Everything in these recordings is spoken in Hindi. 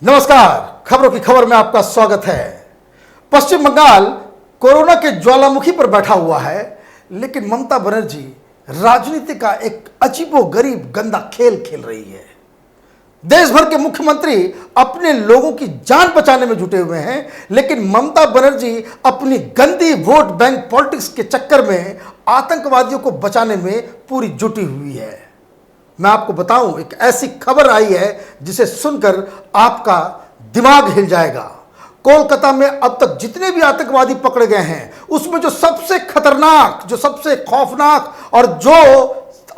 नमस्कार, खबरों की खबर में आपका स्वागत है। पश्चिम बंगाल कोरोना के ज्वालामुखी पर बैठा हुआ है, लेकिन ममता बनर्जी राजनीति का एक अजीबोगरीब गंदा खेल खेल रही है। देश भर के मुख्यमंत्री अपने लोगों की जान बचाने में जुटे हुए हैं, लेकिन ममता बनर्जी अपनी गंदी वोट बैंक पॉलिटिक्स के चक्कर में आतंकवादियों को बचाने में पूरी जुटी हुई है। मैं आपको बताऊं, एक ऐसी खबर आई है जिसे सुनकर आपका दिमाग हिल जाएगा। कोलकाता में अब तक जितने भी आतंकवादी पकड़े गए हैं, उसमें जो सबसे खतरनाक, जो सबसे खौफनाक और जो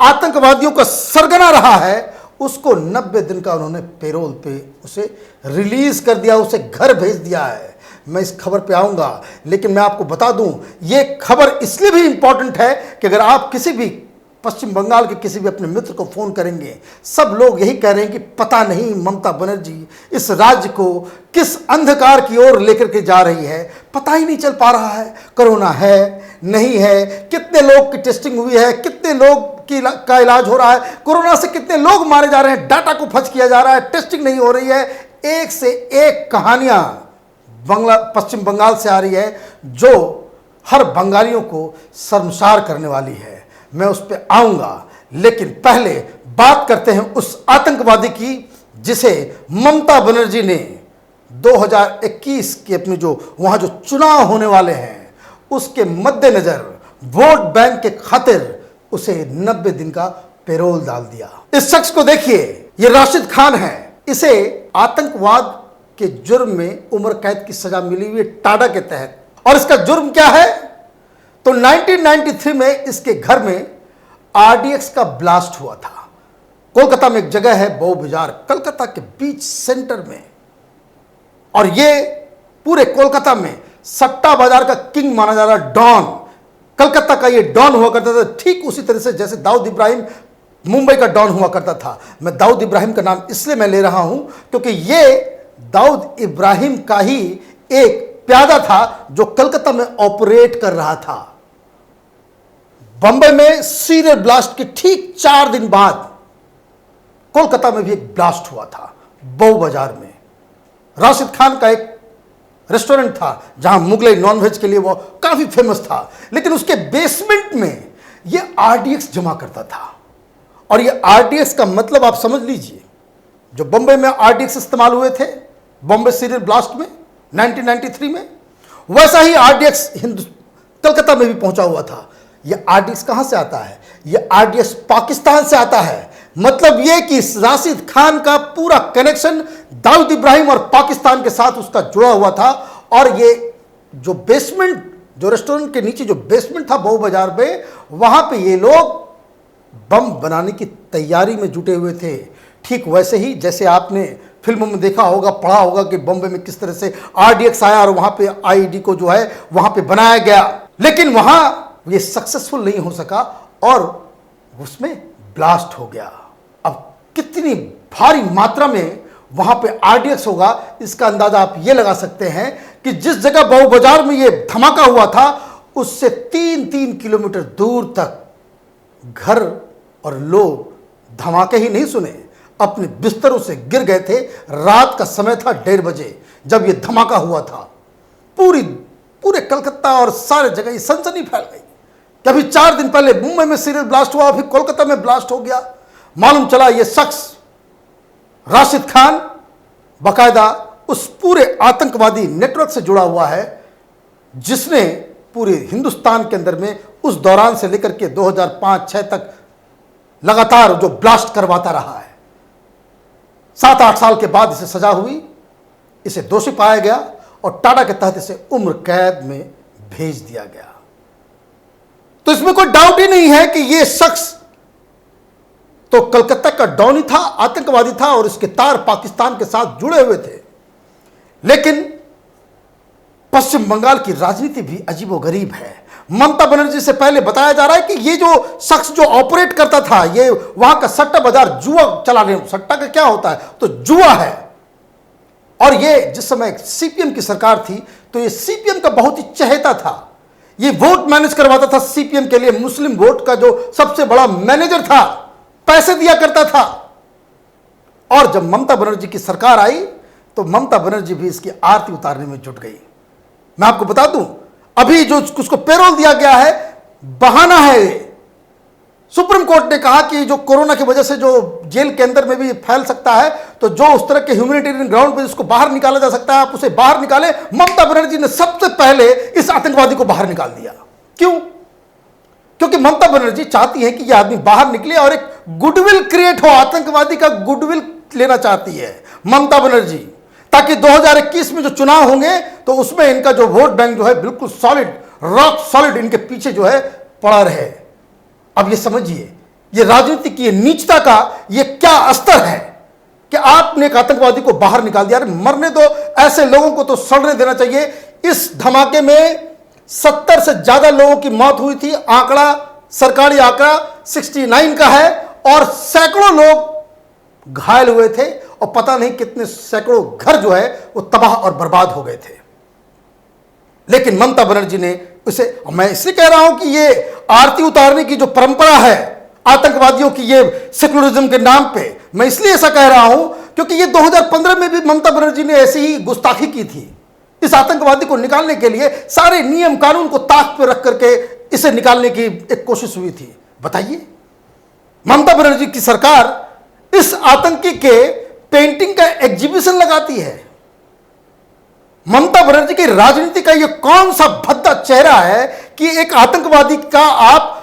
आतंकवादियों का सरगना रहा है, उसको 90 दिन का उन्होंने पेरोल पे उसे रिलीज कर दिया, उसे घर भेज दिया है। मैं इस खबर पे आऊंगा, लेकिन मैं आपको बता दूं, यह खबर इसलिए भी इंपॉर्टेंट है कि अगर आप किसी भी पश्चिम बंगाल के किसी भी अपने मित्र को फोन करेंगे, सब लोग यही कह रहे हैं कि पता नहीं ममता बनर्जी इस राज्य को किस अंधकार की ओर लेकर के जा रही है। पता ही नहीं चल पा रहा है, कोरोना है नहीं है, कितने लोग की टेस्टिंग हुई है, कितने लोग का इलाज हो रहा है, कोरोना से कितने लोग मारे जा रहे हैं, डाटा को फर्ज किया जा रहा है, टेस्टिंग नहीं हो रही है। एक से एक कहानियां पश्चिम बंगाल से आ रही है जो हर बंगालियों को शर्मसार करने वाली है। मैं उस पर आऊंगा, लेकिन पहले बात करते हैं उस आतंकवादी की जिसे ममता बनर्जी ने 2021 के अपने जो वहां जो चुनाव होने वाले हैं, उसके मद्देनजर वोट बैंक के खातिर उसे 90 दिन का पेरोल डाल दिया। इस शख्स को देखिए, यह राशिद खान है। इसे आतंकवाद के जुर्म में उम्र कैद की सजा मिली हुई है टाडा के तहत। और इसका जुर्म क्या है? तो 1993 में इसके घर में आरडीएक्स का ब्लास्ट हुआ था। कोलकाता में एक जगह है बऊ बाजार, कलकत्ता के बीच सेंटर में, और ये पूरे कोलकाता में सट्टा बाजार का किंग माना जा रहा डॉन, कलकत्ता का ये डॉन हुआ करता था, ठीक उसी तरह से जैसे दाऊद इब्राहिम मुंबई का डॉन हुआ करता था। मैं दाऊद इब्राहिम का नाम इसलिए मैं ले रहा हूं क्योंकि ये दाऊद इब्राहिम का ही एक प्यादा था जो कलकत्ता में ऑपरेट कर रहा था। बंबई में सीरियल ब्लास्ट के ठीक 4 दिन बाद कोलकाता में भी एक ब्लास्ट हुआ था बऊ बाजार में। राशिद खान का एक रेस्टोरेंट था जहां मुगलई नॉनवेज के लिए वो काफी फेमस था, लेकिन उसके बेसमेंट में यह आरडीएक्स जमा करता था। और यह आरडीएक्स का मतलब आप समझ लीजिए, जो बंबई में आरडीएक्स इस्तेमाल हुए थे बॉम्बे सीरियल ब्लास्ट में 1993 में, वैसा ही आरडीएक्स कलकत्ता में भी पहुंचा हुआ था। यह आरडीएक्स कहां से आता है? यह आरडीएक्स पाकिस्तान से आता है। मतलब यह कि राशिद खान का पूरा कनेक्शन दाऊद इब्राहिम और पाकिस्तान के साथ उसका जुड़ा हुआ था। और यह जो बेसमेंट, जो रेस्टोरेंट के नीचे जो बेसमेंट था बऊ बाजार में, वहां पे ये लोग बम बनाने की तैयारी में जुटे हुए थे। ठीक वैसे ही जैसे आपने फिल्मों में देखा होगा, पढ़ा होगा कि बॉम्बे में किस तरह से आरडीएक्स आया और वहां पे आईईडी को जो है वहां पे बनाया गया, लेकिन वहां ये सक्सेसफुल नहीं हो सका और उसमें ब्लास्ट हो गया। अब कितनी भारी मात्रा में वहां पे आरडीएक्स होगा, इसका अंदाजा आप ये लगा सकते हैं कि जिस जगह बऊ बाजार में ये धमाका हुआ था, उससे 3-3 किलोमीटर दूर तक घर और लोग धमाके ही नहीं सुने, अपने बिस्तरों से गिर गए थे। रात का समय था 1:30 बजे जब यह धमाका हुआ था। पूरे कलकत्ता और सारे जगह ये सनसनी फैल गई। कभी 4 दिन पहले मुंबई में सीरियल ब्लास्ट हुआ, फिर कोलकाता में ब्लास्ट हो गया। मालूम चला यह शख्स राशिद खान बाकायदा उस पूरे आतंकवादी नेटवर्क से जुड़ा हुआ है जिसने पूरे हिंदुस्तान के अंदर में उस दौरान से लेकर के 2005-06 तक लगातार जो ब्लास्ट करवाता रहा है। 7-8 साल के बाद इसे सजा हुई, इसे दोषी पाया गया और टाडा के तहत इसे उम्र कैद में भेज दिया गया। तो इसमें कोई डाउट ही नहीं है कि यह शख्स तो कलकत्ता का डॉन ही था, आतंकवादी था और इसके तार पाकिस्तान के साथ जुड़े हुए थे। लेकिन पश्चिम बंगाल की राजनीति भी अजीबोगरीब है। ममता बनर्जी से पहले बताया जा रहा है कि ये जो शख्स जो ऑपरेट करता था, ये वहां का सट्टा बाजार जुआ चला रहे, सट्टा का क्या होता है तो जुआ है। और ये जिस समय सीपीएम की सरकार थी तो ये सीपीएम का बहुत ही चहेता था। ये वोट मैनेज करवाता था सीपीएम के लिए, मुस्लिम वोट का जो सबसे बड़ा मैनेजर था, पैसे दिया करता था। और जब ममता बनर्जी की सरकार आई तो ममता बनर्जी भी इसकी आरती उतारने में जुट गई। मैं आपको बता दूं, अभी जो उसको पेरोल दिया गया है, बहाना है। सुप्रीम कोर्ट ने कहा कि जो कोरोना की वजह से जो जेल के अंदर में भी फैल सकता है, तो जो उस तरह के ह्यूमैनिटेरियन ग्राउंड पे उसको बाहर निकाला जा सकता है, आप उसे बाहर निकाले। ममता बनर्जी ने सबसे पहले इस आतंकवादी को बाहर निकाल दिया। क्यों? क्योंकि ममता बनर्जी चाहती है कि यह आदमी बाहर निकले और एक गुडविल क्रिएट हो, आतंकवादी का गुडविल लेना चाहती है ममता बनर्जी, ताकि 2021 में जो चुनाव होंगे तो उसमें इनका जो वोट बैंक जो है बिल्कुल सॉलिड, रॉक सॉलिड इनके पीछे जो है पड़ा रहे। अब ये समझिए, ये राजनीति की नीचता का ये क्या स्तर है कि आपने एक आतंकवादी को बाहर निकाल दिया। अरे मरने दो, ऐसे लोगों को तो सड़ने देना चाहिए। इस धमाके में 70 से ज्यादा लोगों की मौत हुई थी, आंकड़ा, सरकारी आंकड़ा 69 का है, और सैकड़ों लोग घायल हुए थे, और पता नहीं कितने सैकड़ों घर जो है वो तबाह और बर्बाद हो गए थे। लेकिन ममता बनर्जी ने उसे, मैं इसलिए कह रहा हूं कि ये आरती उतारने की जो परंपरा है आतंकवादियों की, ये सेकुलरिज्म के नाम पे, मैं इसलिए ऐसा कह रहा हूं क्योंकि ये 2015 में भी ममता बनर्जी ने ऐसी ही गुस्ताखी की थी। इस आतंकवादी को निकालने के लिए सारे नियम कानून को ताक पर रख करके इसे निकालने की एक कोशिश हुई थी। बताइए, ममता बनर्जी की सरकार इस आतंकी के पेंटिंग का एग्जीबिशन लगाती है। ममता बनर्जी की राजनीति का यह कौन सा भद्दा चेहरा है कि एक आतंकवादी का आप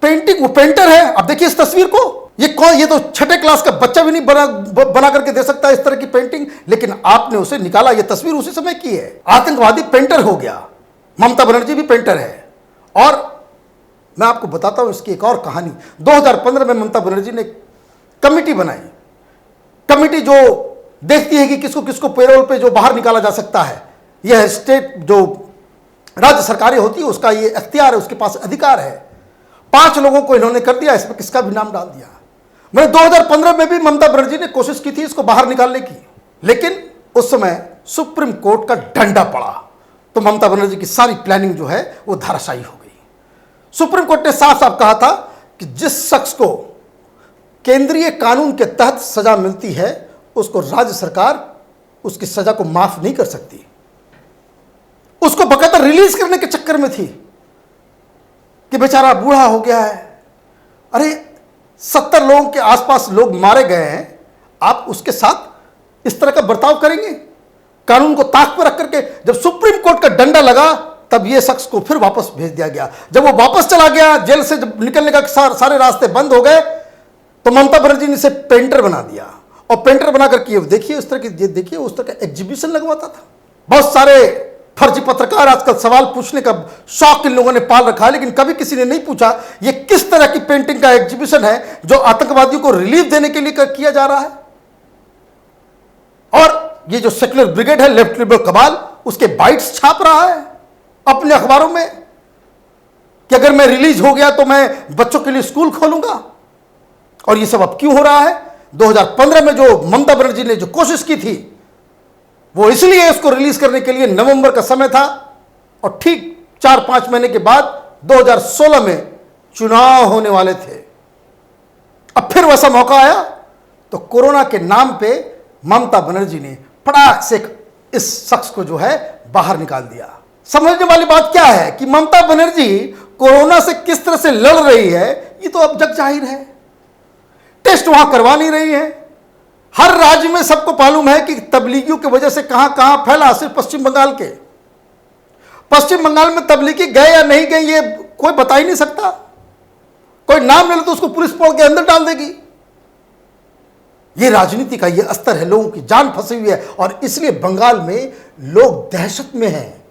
पेंटिंग, वो पेंटर है। अब देखिए इस तस्वीर को, ये कौन, ये तो छठे क्लास का बच्चा भी नहीं बना करके दे सकता इस तरह की पेंटिंग, लेकिन आपने उसे निकाला। ये तस्वीर उसी समय की है। आतंकवादी पेंटर हो गया, ममता बनर्जी भी पेंटर है। और मैं आपको बताता हूं इसकी एक और कहानी। 2015 में ममता बनर्जी ने कमिटी बनाई, कमिटी जो देखती है कि किसको किसको पेरोल पे जो बाहर निकाला जा सकता है। यह स्टेट जो राज्य सरकारें होती है उसका ये अख्तियार है, उसके पास अधिकार है। 5 लोगों को इन्होंने कर दिया, इसमें किसका भी नाम डाल दिया। मैंने 2015 में भी ममता बनर्जी ने कोशिश की थी इसको बाहर निकालने की, लेकिन उस समय सुप्रीम कोर्ट का डंडा पड़ा, तो ममता बनर्जी की सारी प्लानिंग जो है वो धराशायी हो गई। सुप्रीम कोर्ट ने साफ साफ कहा था कि जिस शख्स को केंद्रीय कानून के तहत सजा मिलती है उसको राज्य सरकार उसकी सजा को माफ नहीं कर सकती। उसको बकायदा रिलीज करने के चक्कर में थी कि बेचारा बूढ़ा हो गया है। अरे 70 लोगों के आसपास लोग मारे गए हैं, आप उसके साथ इस तरह का बर्ताव करेंगे? कानून को ताक पर रख करके जब सुप्रीम कोर्ट का डंडा लगा तब यह शख्स को फिर वापस भेज दिया गया। जब वो वापस चला गया, जेल से जब निकलने का सारे रास्ते बंद हो गए, तो ममता बनर्जी ने इसे पेंटर बना दिया। और पेंटर बना करके देखिए उस तरह की, देखिए उस तरह का एग्जीबिशन लगवाता था। बहुत सारे फर्जी पत्रकार आजकल सवाल पूछने का शौक इन लोगों ने पाल रखा है, लेकिन कभी किसी ने नहीं पूछा ये किस तरह की पेंटिंग का एग्जीबिशन है जो आतंकवादियों को रिलीफ देने के लिए किया जा रहा है। और ये जो सेक्युलर ब्रिगेड है, लेफ्ट लिबरल कबाल, उसके बाइट्स छाप रहा है अपने अखबारों में कि अगर मैं रिलीज हो गया तो मैं बच्चों के लिए स्कूल खोलूंगा। और ये सब अब क्यों हो रहा है? 2015 में जो ममता बनर्जी ने जो कोशिश की थी वो इसलिए उसको रिलीज करने के लिए नवंबर का समय था, और ठीक 4-5 महीने के बाद 2016 में चुनाव होने वाले थे। अब फिर वैसा मौका आया तो कोरोना के नाम पे ममता बनर्जी ने फटाक से इस शख्स को जो है बाहर निकाल दिया। समझने वाली बात क्या है कि ममता बनर्जी कोरोना से किस तरह से लड़ रही है ये तो अब जग जाहिर है। टेस्ट वहां करवा नहीं रही है। हर राज्य में सबको मालूम है कि तबलीगियों की वजह से कहां कहां फैला। सिर्फ पश्चिम बंगाल में तबलीगी गए या नहीं गए ये कोई बता ही नहीं सकता। कोई नाम ले लो तो उसको पुलिस पकड़ के अंदर डाल देगी। ये राजनीति का ये स्तर है, लोगों की जान फंसी हुई है, और इसलिए बंगाल में लोग दहशत में हैं।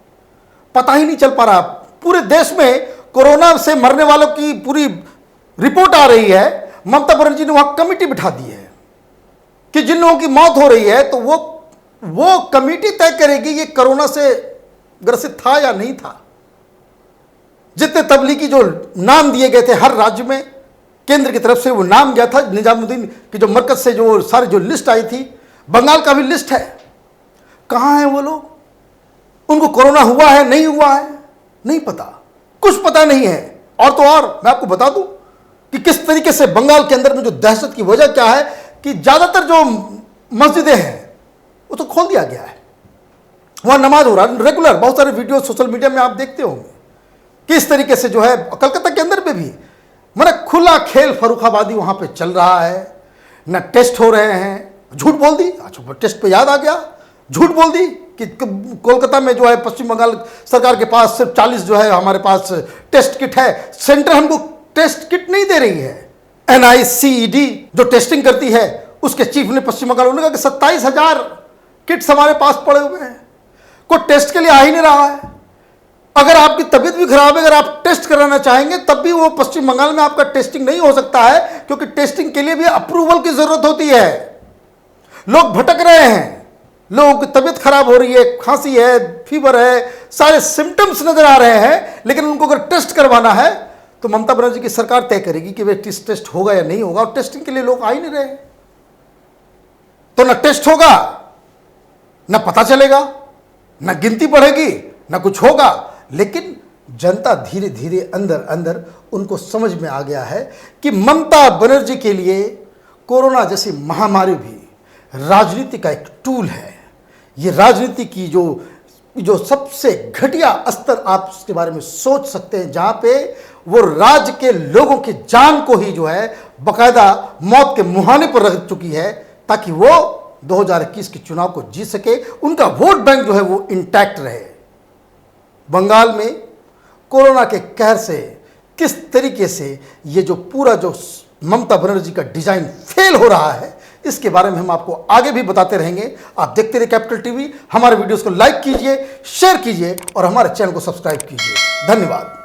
पता ही नहीं चल पा रहा। पूरे देश में कोरोना से मरने वालों की पूरी रिपोर्ट आ रही है। ममता बनर्जी ने वहां कमेटी बिठा दी है कि जिन लोगों की मौत हो रही है तो वो कमेटी तय करेगी ये कोरोना से ग्रसित था या नहीं था। जितने तबलीगी जो नाम दिए गए थे हर राज्य में, केंद्र की तरफ से वो नाम गया था, निजामुद्दीन की जो मरकज से जो सारी जो लिस्ट आई थी, बंगाल का भी लिस्ट है। कहां है वो लोग? उनको कोरोना हुआ है नहीं हुआ है नहीं पता, कुछ पता नहीं है। और तो और मैं आपको बता दूं कि किस तरीके से बंगाल के अंदर में जो दहशत की वजह क्या है कि ज्यादातर जो मस्जिदें हैं वो तो खोल दिया गया है। वहाँ नमाज हो रहा है रेगुलर, बहुत सारे वीडियो सोशल मीडिया में आप देखते होंगे किस तरीके से जो है कलकत्ता के अंदर पे भी मैंने खुला खेल फर्रुखाबादी वहाँ पे चल रहा है, न टेस्ट हो रहे हैं। झूठ बोल दी, अच्छा टेस्ट पे याद आ गया, झूठ बोल दी कि कोलकाता में जो है पश्चिम बंगाल सरकार के पास सिर्फ 40 जो है हमारे पास टेस्ट किट है, सेंटर हमको टेस्ट किट नहीं दे रही है। NICED जो टेस्टिंग करती है उसके चीफ ने पश्चिम बंगाल उन्होंने कहा कि 27,000 किट्स हमारे पास पड़े हुए हैं, कोई टेस्ट के लिए आ ही नहीं रहा है। अगर आपकी तबीयत भी खराब है, अगर आप टेस्ट कराना चाहेंगे तब भी वो पश्चिम बंगाल में आपका टेस्टिंग नहीं हो सकता है, क्योंकि टेस्टिंग के लिए भी अप्रूवल की जरूरत होती है। लोग भटक रहे हैं, लोगों की तबीयत खराब हो रही है, खांसी है, फीवर है, सारे सिम्टम्स नजर आ रहे हैं, लेकिन उनको अगर टेस्ट करवाना है तो ममता बनर्जी की सरकार तय करेगी कि वे टेस्ट होगा या नहीं होगा, और टेस्टिंग के लिए लोग आ ही नहीं रहे। तो ना टेस्ट होगा, ना पता चलेगा, ना गिनती बढ़ेगी, ना कुछ होगा। लेकिन जनता धीरे धीरे अंदर अंदर उनको समझ में आ गया है कि ममता बनर्जी के लिए कोरोना जैसी महामारी भी राजनीति का एक टूल है। ये राजनीति की जो सबसे घटिया स्तर आप उसके बारे में सोच सकते हैं, जहां पे वो राज्य के लोगों की जान को ही जो है बकायदा मौत के मुहाने पर रख चुकी है, ताकि वो 2021 के चुनाव को जीत सके, उनका वोट बैंक जो है वो इंटैक्ट रहे। बंगाल में कोरोना के कहर से किस तरीके से ये जो पूरा जो ममता बनर्जी का डिजाइन फेल हो रहा है, इसके बारे में हम आपको आगे भी बताते रहेंगे। आप देखते रहिए कैपिटल टीवी। हमारे वीडियोस को लाइक कीजिए, शेयर कीजिए और हमारे चैनल को सब्सक्राइब कीजिए। धन्यवाद।